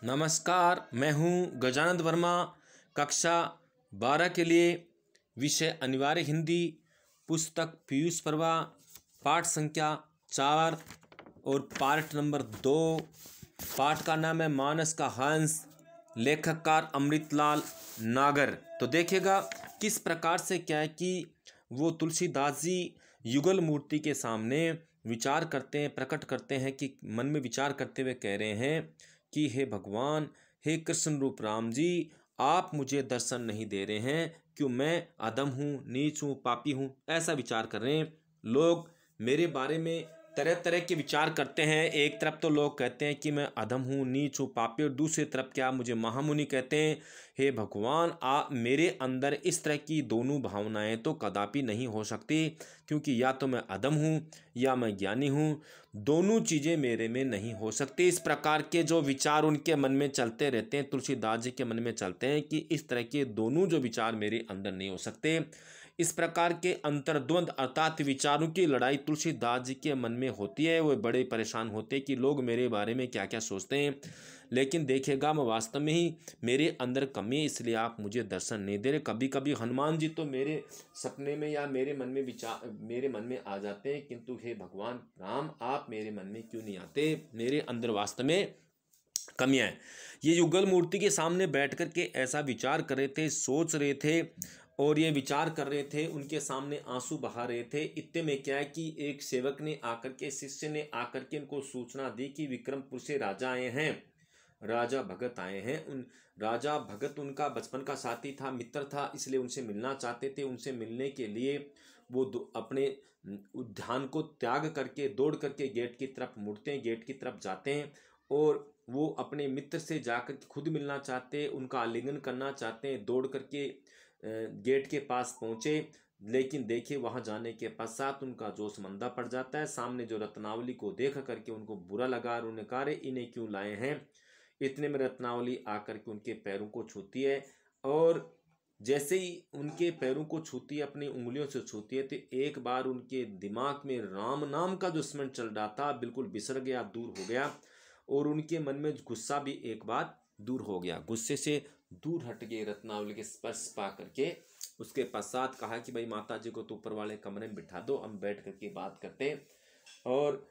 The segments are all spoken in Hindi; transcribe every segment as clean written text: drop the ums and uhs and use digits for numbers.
नमस्कार, मैं हूं गजानंद वर्मा। कक्षा 12 के लिए विषय अनिवार्य हिंदी, पुस्तक पीयूष परवा, पाठ संख्या 4 और पाठ नंबर 2। पाठ का नाम है मानस का हंस, लेखककार अमृतलाल नागर। तो देखिएगा किस प्रकार से क्या है कि वो तुलसीदास जी युगल मूर्ति के सामने विचार करते हैं, प्रकट करते हैं कि मन में विचार करते हुए कह रहे हैं कि हे भगवान, हे कृष्ण रूप राम जी, आप मुझे दर्शन नहीं दे रहे हैं, क्यों मैं अधम हूँ, नीच हूँ, पापी हूँ, ऐसा विचार कर रहे हैं। लोग मेरे बारे में तरह तरह के विचार करते हैं। एक तरफ तो लोग कहते हैं कि मैं अधम हूँ, नीच हूँ, पापी, और दूसरी तरफ क्या मुझे महामुनि कहते हैं। हे भगवान, आप मेरे अंदर इस तरह की दोनों भावनाएं तो कदापि नहीं हो सकती, क्योंकि या तो मैं अधम हूँ या मैं ज्ञानी हूँ, दोनों चीज़ें मेरे में नहीं हो सकती। इस प्रकार के जो विचार उनके मन में चलते रहते हैं, तुलसीदास जी के मन में चलते हैं कि इस तरह के दोनों जो विचार मेरे अंदर नहीं हो सकते। इस प्रकार के अंतर्द्वंद अर्थात विचारों की लड़ाई तुलसीदास जी के मन में होती है। वो बड़े परेशान होते हैं कि लोग मेरे बारे में क्या क्या सोचते हैं, लेकिन देखिएगा मैं वास्तव में ही मेरे अंदर कमी है, इसलिए आप मुझे दर्शन नहीं दे रहे। कभी कभी हनुमान जी तो मेरे सपने में या मेरे मन में विचार मेरे मन में आ जाते हैं, किंतु हे भगवान राम, आप मेरे मन में क्यों नहीं आते? मेरे अंदर वास्तव में कमियां हैं। ये युगल मूर्ति के सामने बैठ कर के ऐसा विचार कर रहे थे, सोच रहे थे और ये विचार कर रहे थे, उनके सामने आंसू बहा रहे थे। इतने में क्या है कि एक सेवक ने आकर के, शिष्य ने आकर के उनको सूचना दी कि विक्रमपुर से राजा आए हैं, राजा भगत आए हैं। उन राजा भगत उनका बचपन का साथी था, मित्र था, इसलिए उनसे मिलना चाहते थे। उनसे मिलने के लिए वो अपने उद्यान को त्याग करके दौड़ करके गेट की तरफ मुड़ते हैं, गेट की तरफ जाते हैं और वो अपने मित्र से जाकर खुद मिलना चाहते हैं, उनका आलिंगन करना चाहते हैं। दौड़ करके गेट के पास पहुंचे, लेकिन देखिए वहां जाने के पश्चात उनका जोश मंदा पड़ जाता है। सामने जो रत्नावली को देख करके उनको बुरा लगा और उन्हें कहा, इन्हें क्यों लाए हैं? इतने में रत्नावली आकर के उनके पैरों को छूती है और जैसे ही उनके पैरों को छूती है, अपनी उंगलियों से छूती है, तो एक बार उनके दिमाग में राम नाम का जो स्मरण चल रहा था बिल्कुल बिसर गया, दूर हो गया और उनके मन में गुस्सा भी एक बार दूर हो गया। गुस्से से दूर हट गए रत्नावली के स्पर्श पा करके। उसके पश्चात कहा कि भाई माता जी को तो ऊपर वाले कमरे में बिठा दो, हम बैठ करके बात करते। और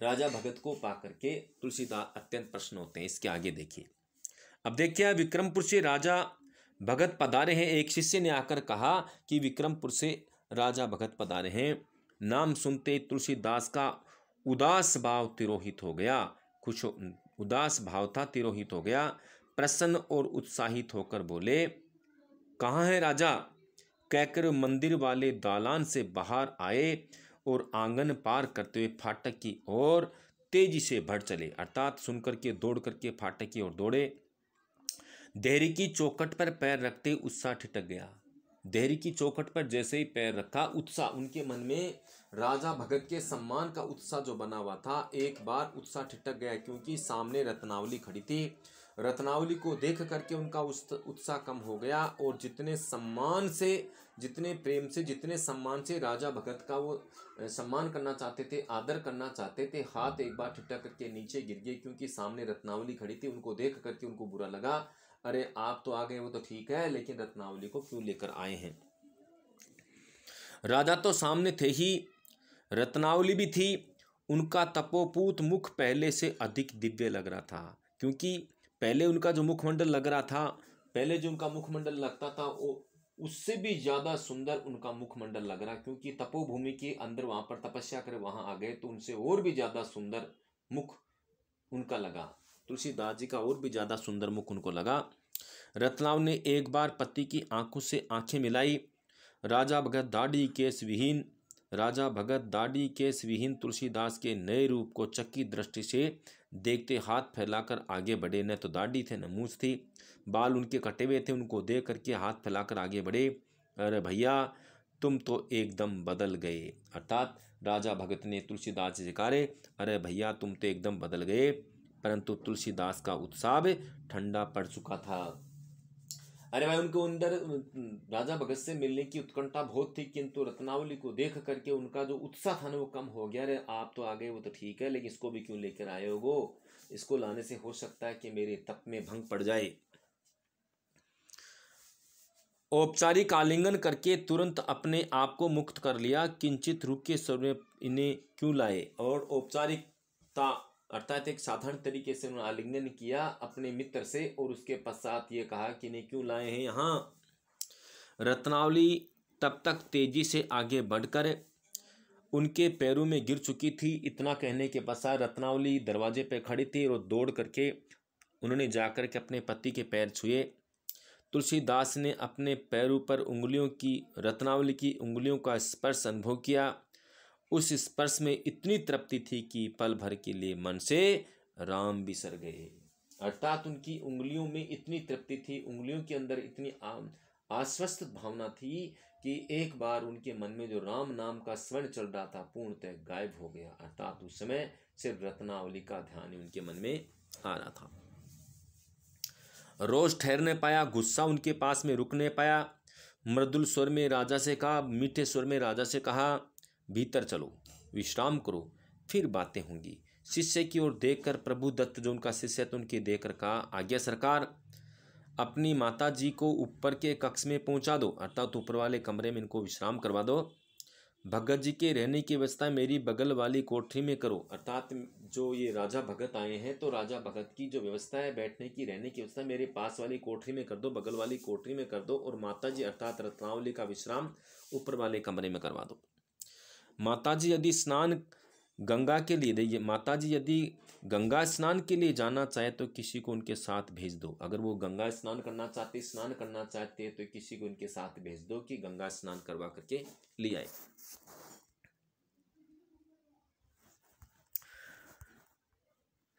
राजा भगत को पा करके तुलसीदास अत्यंत प्रसन्न होते हैं। इसके आगे देखिए। अब देखिए, विक्रमपुर से राजा भगत पधारे हैं। एक शिष्य ने आकर कहा कि विक्रमपुर से राजा भगत पधारे हैं। नाम सुनते तुलसीदास का उदास भाव तिरोहित हो गया। कुछ उदास भाव था, तिरोहित हो गया। प्रसन्न और उत्साहित होकर बोले, कहाँ है राजा? कहकर मंदिर वाले दालान से बाहर आए और आंगन पार करते हुए फाटक की ओर तेजी से बढ़ चले, अर्थात सुनकर के दौड़ करके फाटक की ओर दौड़े। देहरी की चौखट पर पैर रखते उत्साह ठिठक गया। देहरी की चौखट पर जैसे ही पैर रखा, उत्साह उनके मन में, राजा भगत के सम्मान का उत्साह जो बना हुआ था, एक बार उत्साह ठिठक गया, क्योंकि सामने रत्नावली खड़ी थी। रत्नावली को देख करके उनका उत्साह कम हो गया और जितने सम्मान से, जितने प्रेम से, जितने सम्मान से राजा भगत का वो सम्मान करना चाहते थे, आदर करना चाहते थे, हाथ एक बार ठिठक करके नीचे गिर गए, क्योंकि सामने रत्नावली खड़ी थी। उनको देख करके उनको बुरा लगा। अरे आप तो आ गए वो तो ठीक है, लेकिन रत्नावली को क्यों लेकर आए हैं? राजा तो सामने थे ही, रत्नावली भी थी। उनका तपोपूत मुख पहले से अधिक दिव्य लग रहा था, क्योंकि पहले उनका जो मुखमंडल लग रहा था, पहले जो उनका मुखमंडल लगता था वो उससे भी ज्यादा सुंदर उनका मुखमंडल लग रहा, क्योंकि तपोभूमि के अंदर वहां पर तपस्या करे वहां आ गए तो उनसे और भी ज्यादा सुंदर मुख उनका लगा। तुलसीदास जी का और भी ज्यादा सुंदर मुख उनको लगा। रत्नावली ने एक बार पति की आंखों से आंखें मिलाई। राजा भगत दाढ़ी केस विहीन, राजा भगत दाढ़ी केस विहीन तुलसीदास के नए रूप को चक्की दृष्टि से देखते हाथ फैलाकर आगे बढ़े। न तो दाढ़ी थे न मूछ थी, बाल उनके कटे हुए थे। उनको देख करके हाथ फैलाकर आगे बढ़े। अरे भैया, तुम तो एकदम बदल गए। अर्थात राजा भगत ने तुलसीदास जी से कहा, अरे भैया तुम तो एकदम बदल गए। परंतु तुलसीदास का उत्साह ठंडा पड़ चुका था। अरे भाई, उनको अंदर राजा भगत से मिलने की उत्कंठा बहुत थी, किंतु रत्नावली को देख करके उनका जो उत्साह था ना वो कम हो गया। अरे आप तो आ गए वो तो ठीक है, लेकिन इसको भी क्यों लेकर आए हो? इसको लाने से हो सकता है कि मेरे तप में भंग पड़ जाए। औपचारिक आलिंगन करके तुरंत अपने आप को मुक्त कर लिया। किंचित रूप के स्वर में इन्हें क्यों लाए? और औपचारिकता अर्थात एक साधारण तरीके से उन्होंने आलिंगन किया अपने मित्र से और उसके पश्चात ये कहा कि इन्हें क्यों लाए हैं यहाँ। रत्नावली तब तक तेजी से आगे बढ़कर उनके पैरों में गिर चुकी थी। इतना कहने के पश्चात रत्नावली दरवाजे पर खड़ी थी और दौड़ करके उन्होंने जाकर के अपने पति के पैर छुए। तुलसीदास ने अपने पैरों पर उंगलियों की रत्नावली की उंगलियों का स्पर्श अनुभव किया। उस स्पर्श में इतनी तृप्ति थी कि पल भर के लिए मन से राम बिसर गए। अर्थात उनकी उंगलियों में इतनी तृप्ति थी, उंगलियों के अंदर इतनी आश्वस्त भावना थी कि एक बार उनके मन में जो राम नाम का स्वर्ण चल रहा था पूर्णतः गायब हो गया। अर्थात उस समय सिर्फ रत्नावली का ध्यान ही उनके मन में आ रहा था। रोष ठहर नहीं पाया, गुस्सा उनके पास में रुक नहीं पाया। मृदुल स्वर में राजा से कहा, मीठे स्वर में राजा से कहा, भीतर चलो, विश्राम करो, फिर बातें होंगी। शिष्य की ओर देखकर प्रभु दत्त जो उनका शिष्य तो उनके देखकर कहा, आज्ञा सरकार, अपनी माता जी को ऊपर के कक्ष में पहुंचा दो, अर्थात ऊपर वाले कमरे में इनको विश्राम करवा दो। भगत जी के रहने की व्यवस्था मेरी बगल वाली कोठरी में करो। अर्थात जो ये राजा भगत आए हैं तो राजा भगत की जो व्यवस्था है बैठने की रहने की व्यवस्था मेरे पास वाली कोठरी में कर दो, बगल वाली कोठरी में कर दो। और माता जी अर्थात रत्नावली का विश्राम ऊपर वाले कमरे में करवा दो। माता जी यदि स्नान गंगा के लिए माता जी यदि गंगा स्नान के लिए जाना चाहे तो किसी को उनके साथ भेज दो। अगर वो गंगा स्नान करना चाहते तो किसी को उनके साथ भेज दो कि गंगा स्नान करवा करके ले आए।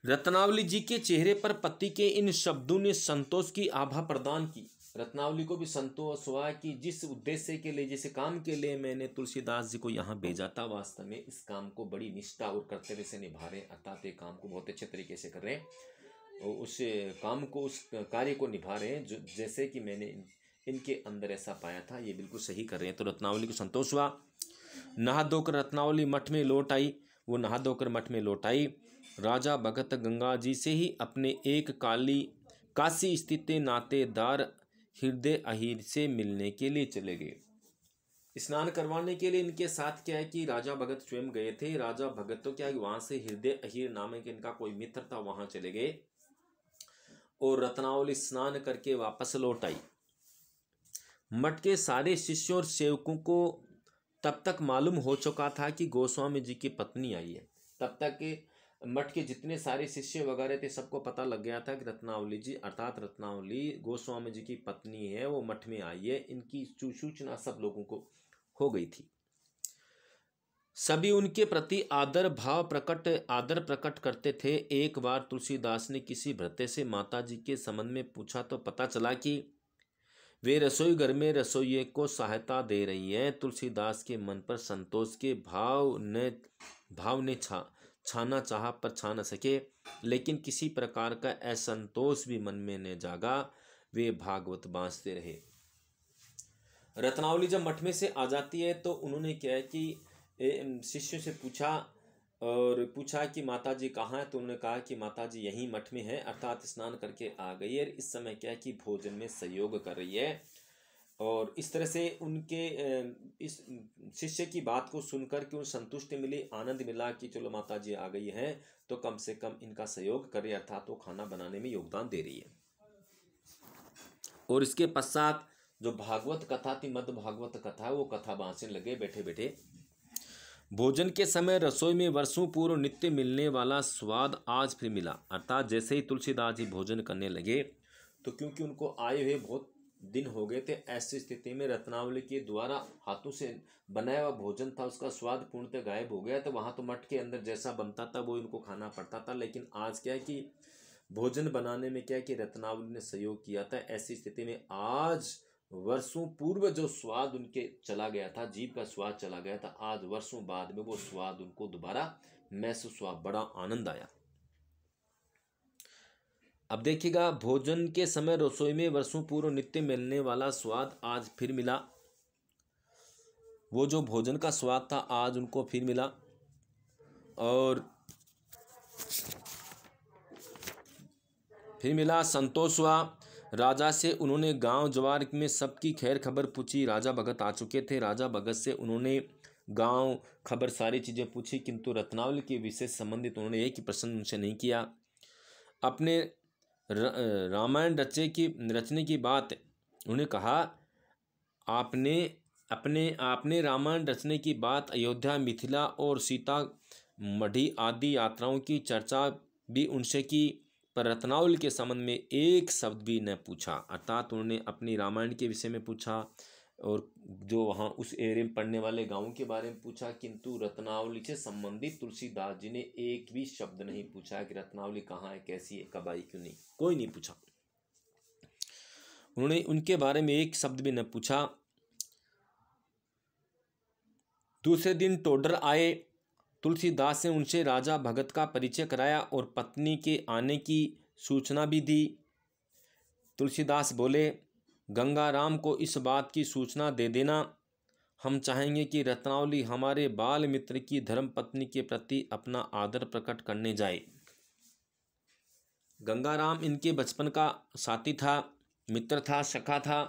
रत्नावली जी के चेहरे पर पति के इन शब्दों ने संतोष की आभा प्रदान की। रत्नावली को भी संतोष हुआ कि जिस उद्देश्य के लिए, जिस काम के लिए मैंने तुलसीदास जी को यहाँ भेजा था, वास्तव में इस काम को बड़ी निष्ठा और कर्तव्य से निभा रहे, अर्थात ये काम को बहुत अच्छे तरीके से कर रहे हैं और उस काम को, उस कार्य को निभा रहे हैं जो जैसे कि मैंने इनके अंदर ऐसा पाया था, ये बिल्कुल सही कर रहे हैं। तो रत्नावली को संतोष हुआ। नहा धोकर रत्नावली मठ में लौट आई। वो नहा धोकर मठ में लौट आई। राजा भगत गंगा जी से ही अपने एक काशी स्थित नातेदार हृदय अहीर से मिलने के लिए चले गए। स्नान करवाने के लिए इनके साथ क्या है कि राजा भगत स्वयं गए थे। राजा भगत तो क्या है वहां से हृदय अहीर नामक इनका कोई मित्र था, वहां चले गए और रत्नावली स्नान करके वापस लौट आई। मठ के सारे शिष्यों और सेवकों को तब तक मालूम हो चुका था कि गोस्वामी जी की पत्नी आई है। तब तक मठ के जितने सारे शिष्य वगैरह थे सबको पता लग गया था कि रत्नावली जी अर्थात रत्नावली गोस्वामी जी की पत्नी है, वो मठ में आई है। इनकी सूचना सब लोगों को हो गई थी। सभी उनके प्रति आदर प्रकट करते थे। एक बार तुलसीदास ने किसी भृत्य से माता जी के संबंध में पूछा तो पता चला कि वे रसोई घर में रसोइये को सहायता दे रही है। तुलसीदास के मन पर संतोष के भाव ने छाना चाहा पर छा न सके, लेकिन किसी प्रकार का असंतोष भी मन में न जागा। वे भागवत बांसते रहे। रत्नावली जब मठ में से आ जाती है तो उन्होंने क्या है कि शिष्यों से पूछा कि माता जी कहाँ है, तो उन्होंने कहा कि माता जी यहीं मठ में है, अर्थात स्नान करके आ गई है। इस समय क्या है कि भोजन में सहयोग कर रही है। और इस तरह से उनके इस शिष्य की बात को सुनकर के उन्हें संतुष्टि मिली, आनंद मिला कि चलो माता जी आ गई है तो कम से कम इनका सहयोग कर रही है, अर्थात वो खाना बनाने में योगदान दे रही है। और इसके पश्चात जो भागवत कथा थी, मध्य भागवत कथा, वो कथा बांसने लगे बैठे बैठे। भोजन के समय रसोई में वर्षों पूर्व नित्य मिलने वाला स्वाद आज फिर मिला। अर्थात जैसे ही तुलसीदास जी भोजन करने लगे तो क्योंकि उनको आए हुए बहुत दिन हो गए थे, ऐसी स्थिति में रत्नावली के द्वारा हाथों से बनाया हुआ भोजन था, उसका स्वाद पूर्णतः गायब हो गया। तो वहाँ तो मठ के अंदर जैसा बनता था वो इनको खाना पड़ता था। लेकिन आज क्या है कि भोजन बनाने में क्या है कि रत्नावली ने सहयोग किया था। ऐसी स्थिति में आज वर्षों पूर्व जो स्वाद उनके चला गया था, जीभ का स्वाद चला गया था, आज वर्षों बाद में वो स्वाद उनको दोबारा महसूस हुआ, बड़ा आनंद आया। अब देखिएगा, भोजन के समय रसोई में वर्षों पूर्व नित्य मिलने वाला स्वाद आज फिर मिला। वो जो भोजन का स्वाद था आज उनको फिर मिला। और फिर मिला, संतोष हुआ राजा से। उन्होंने गांव जवार में सबकी खैर खबर पूछी। राजा भगत आ चुके थे। राजा भगत से उन्होंने गांव खबर सारी चीज़ें पूछी, किंतु रत्नावली के विषय से संबंधित उन्होंने एक ही प्रश्न उनसे नहीं किया। अपने रामायण रचने की बात उन्होंने कहा, आपने रामायण रचने की बात, अयोध्या, मिथिला और सीता मढ़ी आदि यात्राओं की चर्चा भी उनसे की, पर रत्नावली के संबंध में एक शब्द भी न पूछा। अर्थात उन्होंने अपनी रामायण के विषय में पूछा और जो वहाँ उस एरिया में पढ़ने वाले गाँवों के बारे में पूछा, किंतु रत्नावली से संबंधित तुलसीदास जी ने एक भी शब्द नहीं पूछा कि रत्नावली कहाँ है, कैसी है, कब आई, क्यों नहीं, कोई नहीं पूछा। उन्होंने उनके बारे में एक शब्द भी न पूछा। दूसरे दिन टोडर आए। तुलसीदास ने उनसे राजा भगत का परिचय कराया और पत्नी के आने की सूचना भी दी। तुलसीदास बोले, गंगाराम को इस बात की सूचना दे देना। हम चाहेंगे कि रत्नावली हमारे बाल मित्र की धर्मपत्नी के प्रति अपना आदर प्रकट करने जाए। गंगाराम इनके बचपन का साथी था, मित्र था, सखा था।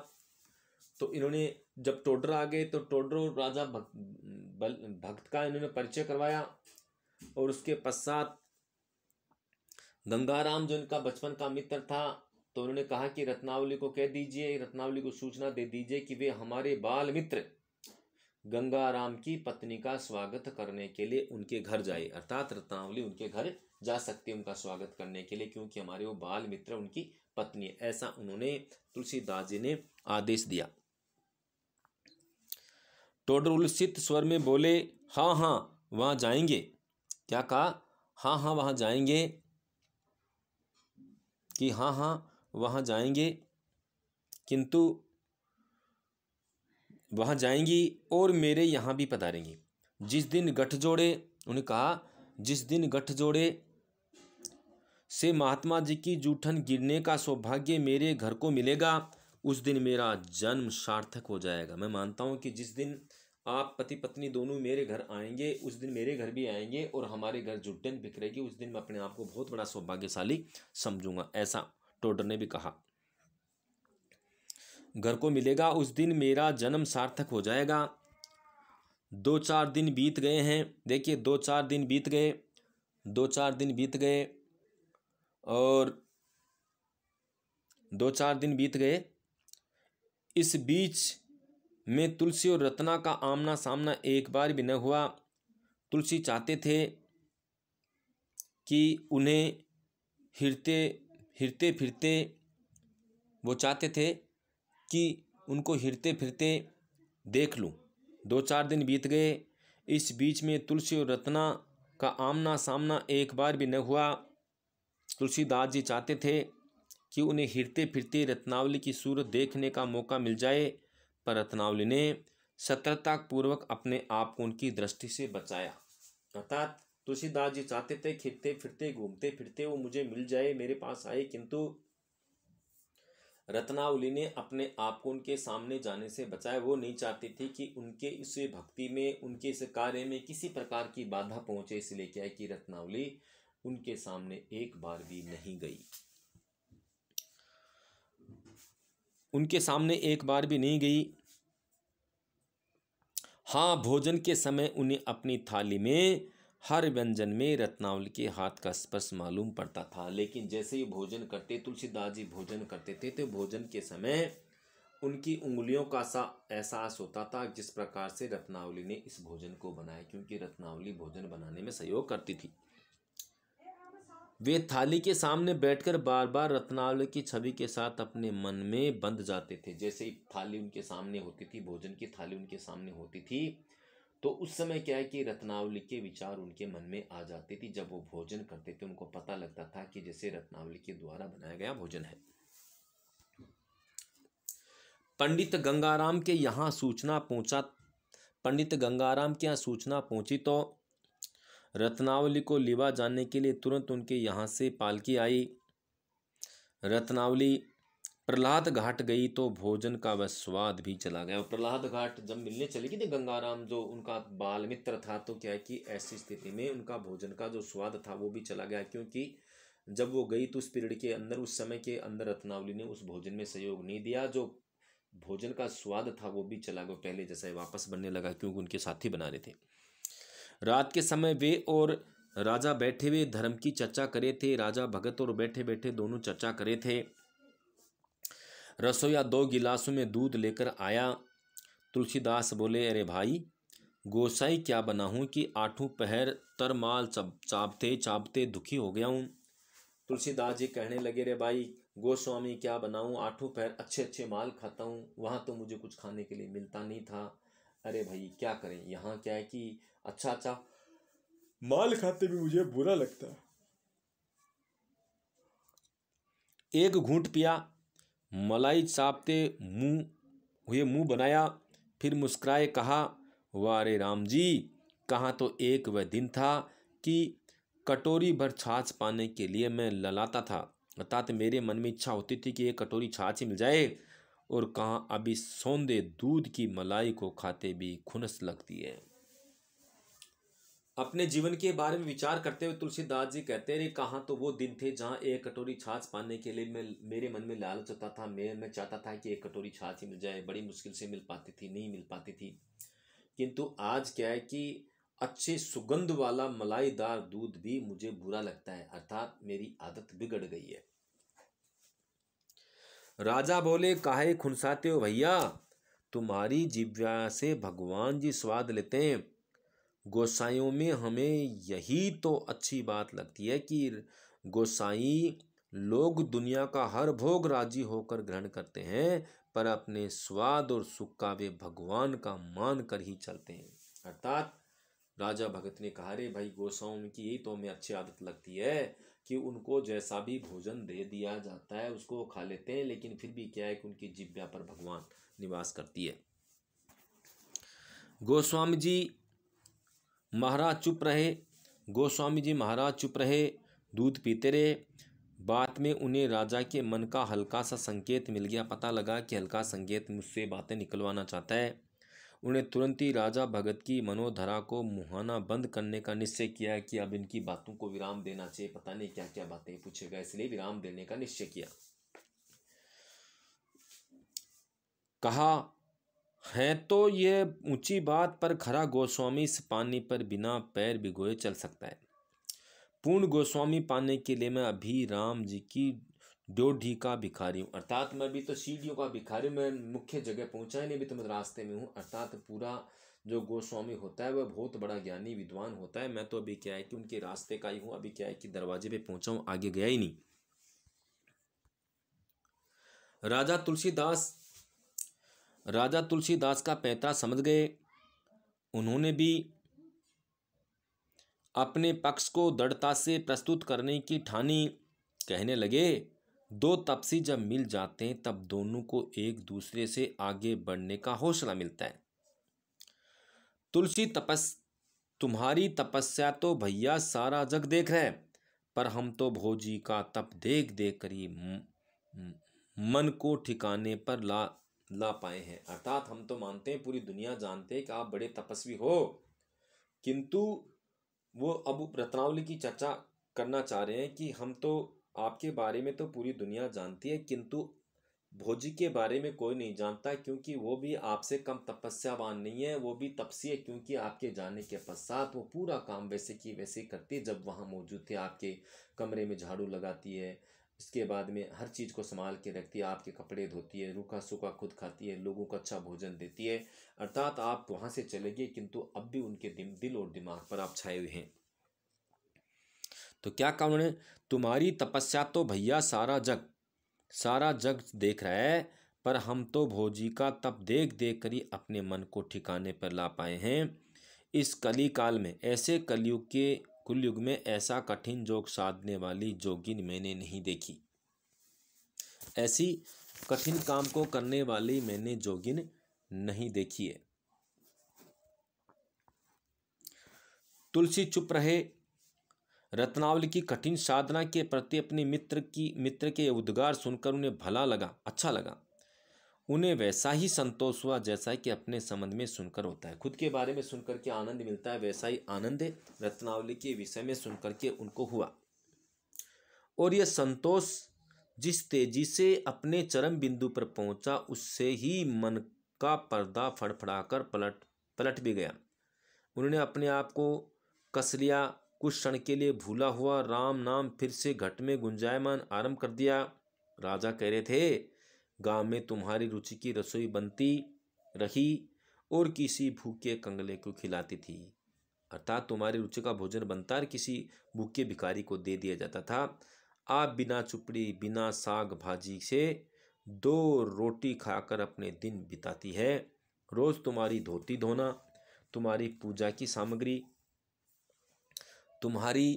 तो इन्होंने जब टोडर आ गए तो टोडर और राजा भक्त का इन्होंने परिचय करवाया और उसके पश्चात गंगाराम जो इनका बचपन का मित्र था, तो उन्होंने कहा कि रत्नावली को कह दीजिए, रत्नावली को सूचना दे दीजिए कि वे हमारे बाल मित्र गंगाराम की पत्नी का स्वागत करने के लिए उनके घर जाए। अर्थात रत्नावली उनके घर जा सकती है उनका स्वागत करने के लिए, क्योंकि हमारे वो बाल मित्र उनकी पत्नी है। ऐसा उन्होंने तुलसीदास जी ने आदेश दिया। टोडर उल्सित स्वर में बोले, हाँ हाँ वहाँ जाएंगे। क्या कहा? हाँ हाँ वहाँ जाएंगे, कि हाँ हाँ वहाँ जाएंगे, किंतु वहाँ जाएंगी और मेरे यहाँ भी पधारेंगी। जिस दिन गठजोड़े, उन्होंने कहा जिस दिन गठजोड़े से महात्मा जी की जूठन गिरने का सौभाग्य मेरे घर को मिलेगा, उस दिन मेरा जन्म सार्थक हो जाएगा। मैं मानता हूँ कि जिस दिन आप पति पत्नी दोनों मेरे घर आएंगे, उस दिन मेरे घर भी आएंगे और हमारे घर जुट्टन बिखरेगी, उस दिन मैं अपने आप को बहुत बड़ा सौभाग्यशाली समझूंगा। ऐसा टोडर ने भी कहा। घर को मिलेगा, उस दिन मेरा जन्म सार्थक हो जाएगा। 2-4 दिन बीत गए हैं। देखिए 2-4 दिन बीत गए, 2-4 दिन बीत गए और 2-4 दिन बीत गए। इस बीच में तुलसी और रत्ना का आमना सामना एक बार भी न हुआ। तुलसी चाहते थे कि उन्हें हिरते फिरते, वो चाहते थे कि उनको हिरते फिरते देख लूं। 2-4 दिन बीत गए। इस बीच में तुलसी और रत्ना का आमना सामना एक बार भी न हुआ। तुलसीदास जी चाहते थे कि उन्हें हिरते फिरते रत्नावली की सूरत देखने का मौका मिल जाए, पर रत्नावली ने सतर्कतापूर्वक अपने आप को उनकी दृष्टि से बचाया। अर्थात तुलसीदास जी चाहते थे हिरते फिरते घूमते फिरते वो मुझे मिल जाए, मेरे पास आए, किंतु रत्नावली ने अपने आप को उनके सामने जाने से बचाया। वो नहीं चाहती थी कि उनके इस भक्ति में, उनके इस कार्य में किसी प्रकार की बाधा पहुंचे, इसलिए क्या है कि रत्नावली उनके सामने एक बार भी नहीं गई, उनके सामने एक बार भी नहीं गई। हाँ, भोजन के समय उन्हें अपनी थाली में हर व्यंजन में रत्नावली के हाथ का स्पर्श मालूम पड़ता था। लेकिन जैसे ही भोजन करते, तुलसीदास जी भोजन करते थे, तो भोजन के समय उनकी उंगलियों का सा एहसास होता था जिस प्रकार से रत्नावली ने इस भोजन को बनाया, क्योंकि रत्नावली भोजन बनाने में सहयोग करती थी। वे थाली के सामने बैठकर बार बार रत्नावली की छवि के साथ अपने मन में बंध जाते थे। जैसे ही थाली उनके सामने होती थी, भोजन की थाली उनके सामने होती थी, तो उस समय क्या है कि रत्नावली के विचार उनके मन में आ जाती थी। जब वो भोजन करते थे, उनको पता लगता था कि जैसे रत्नावली के द्वारा बनाया गया भोजन है। पंडित गंगाराम के यहाँ सूचना पहुंची तो रत्नावली को लिवा जाने के लिए तुरंत उनके यहाँ से पालकी आई। रत्नावली प्रहलाद घाट गई तो भोजन का वह स्वाद भी चला गया। प्रहलाद घाट जब मिलने चली गई थी गंगाराम, जो उनका बाल मित्र था, तो क्या है कि ऐसी स्थिति में उनका भोजन का जो स्वाद था वो भी चला गया, क्योंकि जब वो गई तो उस पीरियड के अंदर, उस समय के अंदर रत्नावली ने उस भोजन में सहयोग नहीं दिया। जो भोजन का स्वाद था वो भी चला गया, पहले जैसा ही वापस बनने लगा, क्योंकि उनके साथी बना रहे थे। रात के समय वे और राजा बैठे हुए धर्म की चर्चा करे थे। राजा भगत और बैठे बैठे दोनों चर्चा करे थे। रसोईया 2 गिलासों में दूध लेकर आया। तुलसीदास बोले, अरे भाई, गोसाई क्या बना हूँ कि 8 पहर तरमाल चापते चापते दुखी हो गया हूँ। तुलसीदास जी कहने लगे, रे भाई गोस्वामी क्या बनाऊँ, 8 पहर अच्छे अच्छे माल खाता हूँ, वहाँ तो मुझे कुछ खाने के लिए मिलता नहीं था। अरे भाई क्या करें, यहाँ क्या है कि अच्छा अच्छा माल खाते भी मुझे बुरा लगता है। एक घूंट पिया, मलाई चापते मुंह बनाया, फिर मुस्कुराए कहा, वाह रे राम जी, कहाँ तो एक वह दिन था कि कटोरी भर छाछ पाने के लिए मैं ललाता था। अर्थात मेरे मन में इच्छा होती थी कि एक कटोरी छाछ ही मिल जाए, और कहाँ अभी सौंदे दूध की मलाई को खाते भी खुनस लगती है। अपने जीवन के बारे में विचार करते हुए तुलसीदास जी कहते हैं, कहाँ तो वो दिन थे जहाँ एक कटोरी छाछ पाने के लिए मेरे मन में लालच होता था। मैं चाहता था कि एक कटोरी छाछ ही मिल जाए, बड़ी मुश्किल से मिल पाती थी, नहीं मिल पाती थी। किंतु आज क्या है कि अच्छे सुगंध वाला मलाईदार दूध भी मुझे बुरा लगता है, अर्थात मेरी आदत बिगड़ गई है। राजा बोले, काहे खुनसाते हो भैया, तुम्हारी जिह्वा से भगवान जी स्वाद लेते हैं। गोसाइयों में हमें यही तो अच्छी बात लगती है कि गोसाई लोग दुनिया का हर भोग राजी होकर ग्रहण करते हैं, पर अपने स्वाद और सुख का वे भगवान का मान कर ही चलते हैं। अर्थात राजा भगत ने कहा, रे भाई गोसाओं की यही तो हमें अच्छी आदत लगती है कि उनको जैसा भी भोजन दे दिया जाता है उसको वो खा लेते हैं, लेकिन फिर भी क्या है कि उनकी जिह्वा पर भगवान निवास करती है। गोस्वामी जी महाराज चुप रहे। गोस्वामी जी महाराज चुप रहे, दूध पीते रहे। बात में उन्हें राजा के मन का हल्का सा संकेत मिल गया। पता लगा कि हल्का संकेत मुझसे बातें निकलवाना चाहता है। उन्हें तुरंत ही राजा भगत की मनोधरा को मुहाना बंद करने का निश्चय किया कि अब इनकी बातों को विराम देना चाहिए, पता नहीं क्या क्या बातें पूछेगा, इसलिए विराम देने का निश्चय किया। कहा, है तो ये ऊंची बात, पर खरा गोस्वामी इस पानी पर बिना पैर भिगोए चल सकता है। पूर्ण गोस्वामी पाने के लिए मैं अभी राम जी की डोढ़ी का भिखारी हूँ। अर्थात मैं भी तो सीढ़ियों का भिखारी हूँ, मैं मुख्य जगह पहुँचा ही नहीं, भी तो मैं रास्ते में हूँ। अर्थात पूरा जो गोस्वामी होता है वह बहुत बड़ा ज्ञानी विद्वान होता है, मैं तो अभी क्या है कि उनके रास्ते का ही हूँ। अभी क्या है कि दरवाजे पे पहुँचा हूँ, आगे गया ही नहीं। राजा तुलसीदास का पैंतरा समझ गए। उन्होंने भी अपने पक्ष को दृढ़ता से प्रस्तुत करने की ठानी। कहने लगे, 2 तपसी जब मिल जाते हैं तब दोनों को एक दूसरे से आगे बढ़ने का हौसला मिलता है। तुम्हारी तपस्या तो भैया सारा जग देख रहा है, पर हम तो भोजी का तप देख देख कर ही मन को ठिकाने पर ला पाए हैं। अर्थात हम तो मानते हैं, पूरी दुनिया जानते हैं कि आप बड़े तपस्वी हो, किंतु वो अब रत्नावली की चर्चा करना चाह रहे हैं कि हम तो आपके बारे में तो पूरी दुनिया जानती है, किंतु भोजी के बारे में कोई नहीं जानता, क्योंकि वो भी आपसे कम तपस्यावान नहीं है, वो भी तपसी है। क्योंकि आपके जाने के पश्चात वो पूरा काम वैसे की वैसे करती है जब वहाँ मौजूद थे। आपके कमरे में झाड़ू लगाती है, इसके बाद में हर चीज़ को संभाल के रखती है, आपके कपड़े धोती है, रूखा सूखा खुद खाती है, लोगों को अच्छा भोजन देती है। अर्थात आप वहाँ से चले गए, किंतु अब भी उनके दिल और दिमाग पर आप छाए हुए हैं। तो क्या कहा उन्होंने, तुम्हारी तपस्या तो भैया सारा जग देख रहा है, पर हम तो भोजी का तप देख देख कर ही अपने मन को ठिकाने पर ला पाए हैं। इस कली काल में, ऐसे कुलयुग में ऐसा कठिन योग साधने वाली जोगिन मैंने नहीं देखी। ऐसी कठिन काम को करने वाली मैंने जोगिन नहीं देखी है। तुलसी चुप रहे। रत्नावली की कठिन साधना के प्रति अपने मित्र के उद्गार सुनकर उन्हें भला लगा, अच्छा लगा। उन्हें वैसा ही संतोष हुआ जैसा कि अपने संबंध में सुनकर होता है। खुद के बारे में सुनकर के आनंद मिलता है, वैसा ही आनंद रत्नावली के विषय में सुनकर के उनको हुआ। और यह संतोष जिस तेजी से अपने चरम बिंदु पर पहुंचा, उससे ही मन का पर्दा फड़फड़ाकर पलट भी गया। उन्होंने अपने आप को कस लिया। कुछ क्षण के लिए भूला हुआ राम नाम फिर से घट में गुंजायमान आरंभ कर दिया। राजा कह रहे थे, गांव में तुम्हारी रुचि की रसोई बनती रही और किसी भूखे कंगले को खिलाती थी। अर्थात तुम्हारी रुचि का भोजन बनता और किसी भूखे भिखारी को दे दिया जाता था। आप बिना चुपड़ी बिना साग भाजी से 2 रोटी खाकर अपने दिन बिताती है। रोज तुम्हारी धोती धोना, तुम्हारी पूजा की सामग्री, तुम्हारी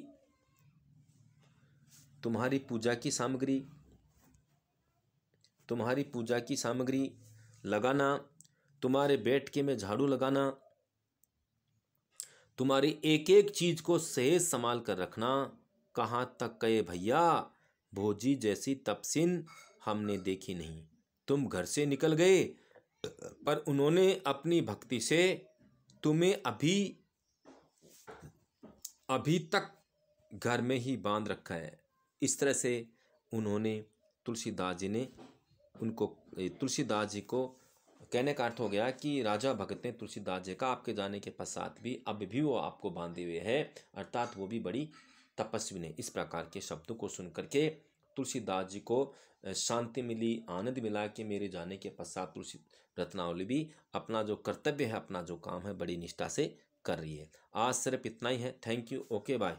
पूजा की सामग्री लगाना, तुम्हारे बैठके में झाड़ू लगाना, तुम्हारी एक एक चीज को सहेज संभाल कर रखना। कहाँ तक कहे भैया, भोजी जैसी तपसीन हमने देखी नहीं। तुम घर से निकल गए पर उन्होंने अपनी भक्ति से तुम्हें अभी तक घर में ही बांध रखा है। इस तरह से उन्होंने तुलसीदास जी को कहने का अर्थ हो गया कि राजा भगत ने तुलसीदास जी का आपके जाने के पश्चात भी अब भी वो आपको बांधे हुए है, अर्थात वो भी बड़ी तपस्वी ने। इस प्रकार के शब्दों को सुन करके तुलसीदास जी को शांति मिली, आनंद मिला कि मेरे जाने के पश्चात तुलसी रत्नावली भी अपना जो कर्तव्य है, अपना जो काम है, बड़ी निष्ठा से कर रही है। आज सिर्फ इतना ही है। Thank you. Okay bye.